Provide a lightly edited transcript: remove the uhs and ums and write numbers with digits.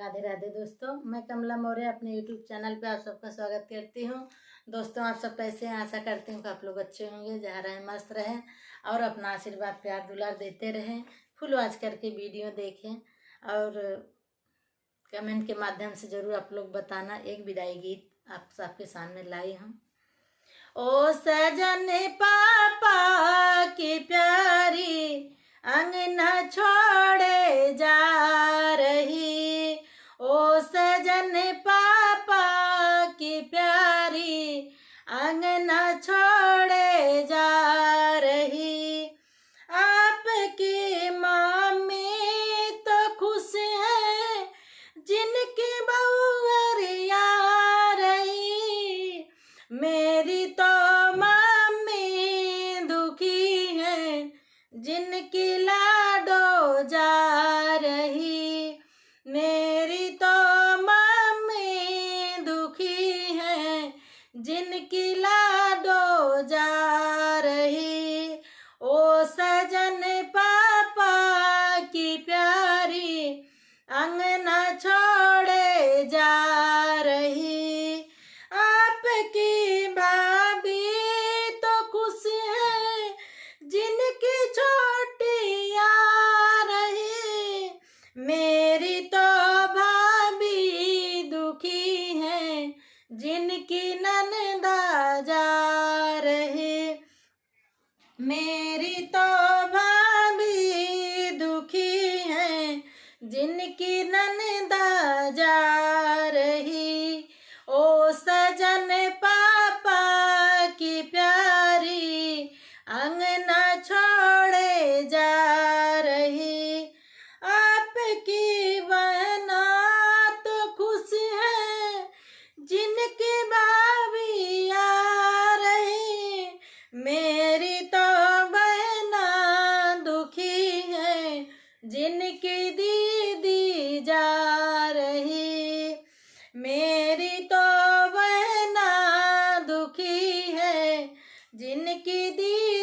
राधे राधे दोस्तों, मैं कमला मौर्य अपने यूट्यूब चैनल पे आप सबका स्वागत करती हूँ। दोस्तों, आप सब कैसे हैं? आशा करती हूँ कि आप लोग अच्छे होंगे, जहाँ रहें मस्त रहें और अपना आशीर्वाद प्यार दुलार देते रहें। फुल वॉच करके वीडियो देखें और कमेंट के माध्यम से जरूर आप लोग बताना। एक विदाई गीत आप सबके सामने लाई हूँ। ओ सजन पापा की प्यारी अंगना छोड़े जा रही, ओ सजन पापा की प्यारी अंगना छोड़े जा रही। आपकी मम्मी तो खुश है जिनकी बहुरिया रही, मेरी तो मम्मी दुखी है जिनकी लाडो जा रही। मेरी तो मम्मी दुखी है जिनकी लाडो जा रही। ओ सजन पापा की प्यारी अंगना छोड़े जा रही। आपकी भाभी तो खुश है जिनकी छोटी आ रही, मेरी तो भाभी दुखी है जिनकी ननदा जा रही। मेरी तो भाभी दुखी है जिनकी ननदा जा रही। ओ सजन पापा की प्यारी अंगना छोड़े जा रही। आपकी बहना तो खुश है जिनकी भाभी आ रही, मेरी तो बहना दुखी है जिनकी दीदी जा रही। मेरी तो बहना दुखी है जिनकी दीदी